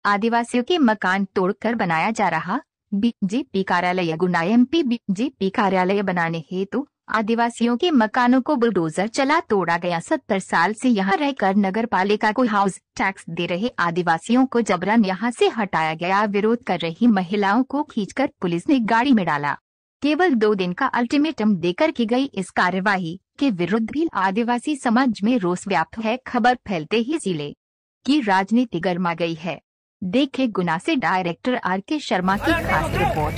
आदिवासियों के मकान तोड़कर बनाया जा रहा बीजेपी कार्यालय गुना। एमपी बीजेपी कार्यालय बनाने हेतु आदिवासियों के मकानों को बुलडोजर चला तोड़ा गया। 70 साल से यहां रहकर नगर पालिका को हाउस टैक्स दे रहे आदिवासियों को जबरन यहां से हटाया गया। विरोध कर रही महिलाओं को खींचकर पुलिस ने गाड़ी में डाला। केवल 2 दिन का अल्टीमेटम देकर की गई इस कार्यवाही के विरुद्ध भी आदिवासी समाज में रोष व्याप्त है। खबर फैलते ही जिले की राजनीति गर्मा गई है। देखे गुना से डायरेक्टर RK शर्मा की खास रिपोर्ट।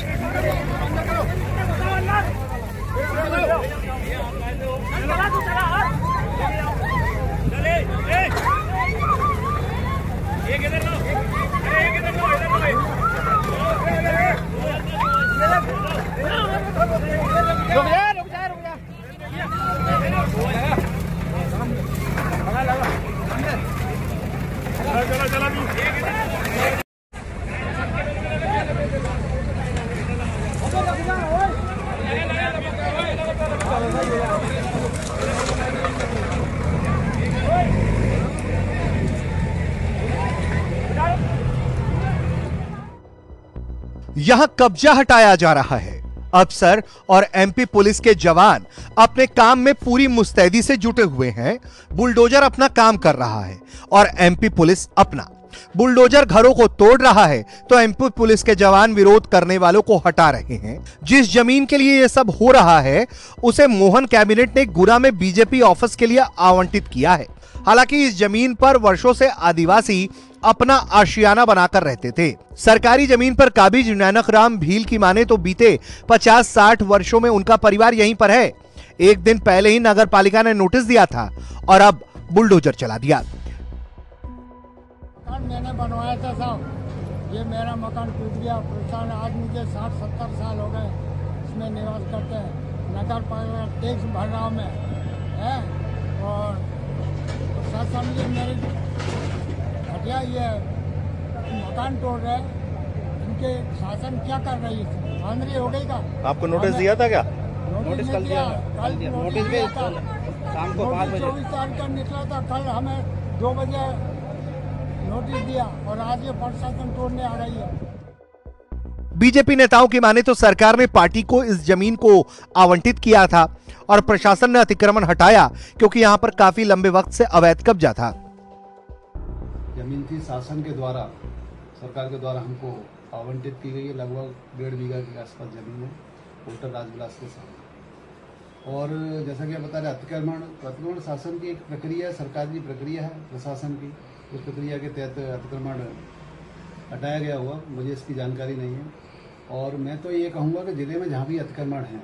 यहां कब्जा हटाया जा रहा है। अफसर और MP पुलिस के जवान अपने काम में पूरी मुस्तैदी से जुटे हुए हैं। बुलडोजर अपना काम कर रहा है और MP पुलिस अपना। बुलडोजर घरों को तोड़ रहा है तो MP पुलिस के जवान विरोध करने वालों को हटा रहे हैं। जिस जमीन के लिए यह सब हो रहा है उसे मोहन कैबिनेट ने गुना में बीजेपी ऑफिस के लिए आवंटित किया है। हालांकि इस जमीन पर वर्षों से आदिवासी अपना आशियाना बनाकर रहते थे। सरकारी जमीन पर काबिज नानक राम भील की माने तो बीते 50-60 वर्षों में उनका परिवार यहीं पर है। एक दिन पहले ही नगर पालिका ने नोटिस दिया था और अब बुलडोजर चला दिया। मैंने बनवाया था साहब, ये मेरा मकान टूट गया। प्रशासन आज मुझे 60-70 साल हो गए इसमें निवास करते हैं। नगर पालिका टैक्स भर रहा हूँ मैं है और प्रशासन ये मेरी घटिया ये मकान तोड़ रहे हैं। इनके शासन क्या कर रही है? आंधी हो गई का? आपको नोटिस दिया था क्या? नोटिस कल दिया, कल नोटिस दिया था शाम को 5 बजे। 24 तारीख का निकला था, कल हमें 2 बजे नोटिस दिया और आज ये प्रशासन तोड़ने आ रही है। बीजेपी नेताओं की माने तो सरकार ने पार्टी को इस जमीन को आवंटित किया था और प्रशासन ने अतिक्रमण हटाया क्योंकि यहां पर काफी लंबे वक्त से अवैध कब्जा था। जमीन थी शासन के द्वारा, सरकार के द्वारा हमको आवंटित की गई है। लगभग 1.5 बीघा के आसपास जमीन है होटल राजविलास के साथ। और जैसा कि आप बता रहे अतिक्रमण शासन की एक प्रक्रिया है, सरकार की प्रक्रिया है प्रशासन की। उस प्रक्रिया के तहत अतिक्रमण हटाया गया हुआ, मुझे इसकी जानकारी नहीं है। और मैं तो ये कहूँगा कि जिले में जहाँ भी अतिक्रमण है,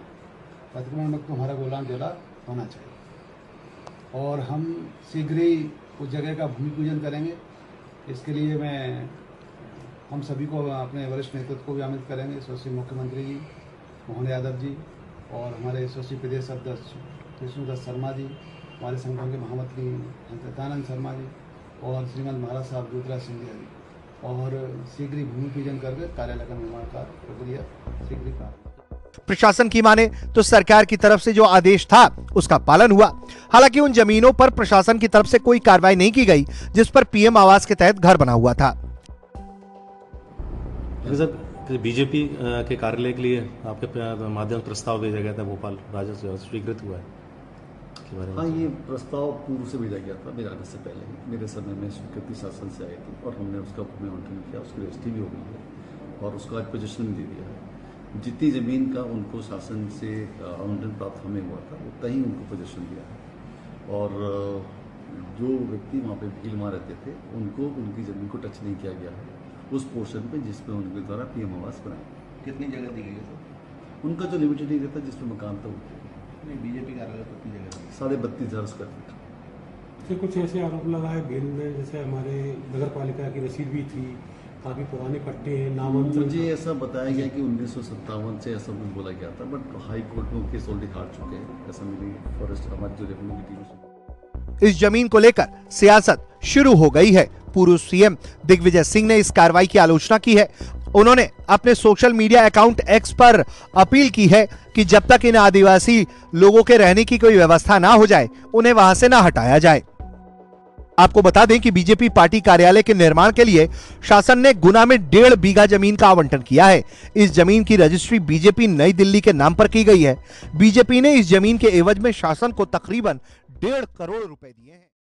अतिक्रमण मुक्त तो हमारा गोलाम जिला होना चाहिए और हम शीघ्र ही उस जगह का भूमि पूजन करेंगे। इसके लिए हम सभी को अपने वरिष्ठ नेतृत्व को भी आमंत्रित करेंगे, यशस्वी मुख्यमंत्री जी मोहन यादव जी और हमारे यशस्वी प्रदेश अध्यक्ष कृष्णदत्त शर्मा जी, हमारे संगठन के महामंत्री दत्तानंद शर्मा जी और श्रीमंत महाराज साहब ज्योतिराज सिंधिया जी, और शीघ्र ही भूमि पूजन करके कार्यालय का निर्माण का प्रक्रिया शीघ्र ही प्रशासन की माने तो सरकार की तरफ से जो आदेश था उसका पालन हुआ। हालांकि उन जमीनों पर प्रशासन की तरफ से कोई कार्रवाई नहीं की गई जिस पर PM आवास के तहत घर बना हुआ था। बीजेपी के कार्यालय के लिए आपके माध्यम से प्रस्ताव भेजा गया था, भोपाल राजस्व स्वीकृत हुआ है। हाँ, ये प्रस्ताव पूर्व से भेजा गया था, मेरे आने से पहले मेरे समय में स्वीकृति शासन से आई थी और हमने उसका भूमि आवंटन किया, उसकी रजिस्ट्री भी हो गई है और उसका आज पोजीशन भी दे दिया है। जितनी ज़मीन का उनको शासन से आवंटन प्राप्त हमें हुआ था उतना ही उनको पोजीशन दिया है। और जो व्यक्ति वहाँ पे भील मार रहते थे उनको उनकी ज़मीन को टच नहीं किया गया है उस पोर्शन पे जिसपे उनके द्वारा PM आवास बनाया। कितनी जगह दी गई है सर? उनका जो लिमिटेड एरिया था जिसपे मकान था नहीं, बीजेपी कार्यालय कितनी जगह? 32,500 स्क्वायर फीट। कुछ ऐसे आरोप लगाए भील में, जैसे हमारे नगर पालिका की रसीद भी थी, काफी पुराने पट्टे हैं, नामांकन। मुझे ऐसा बताया गया कि 1957 से ऐसा कुछ बोला गया था, बट हाई कोर्ट में केस ऑलरेडी हार चुके हैं। ऐसा मेरी फॉरेस्ट हमारी जो रेवेन्यू की टीम। इस जमीन को लेकर सियासत शुरू हो गई है। पूर्व CM दिग्विजय सिंह ने इस कार्रवाई की आलोचना की है। उन्होंने अपने सोशल मीडिया अकाउंट X पर अपील की है कि जब तक इन आदिवासी लोगों के रहने की कोई व्यवस्था ना हो जाए उन्हें वहां से ना हटाया जाए। आपको बता दें कि बीजेपी पार्टी कार्यालय के निर्माण के लिए शासन ने गुना में 1.5 बीघा जमीन का आवंटन किया है। इस जमीन की रजिस्ट्री बीजेपी नई दिल्ली के नाम पर की गई है। बीजेपी ने इस जमीन के एवज में शासन को तकरीबन 1.5 करोड़ रुपए दिए हैं।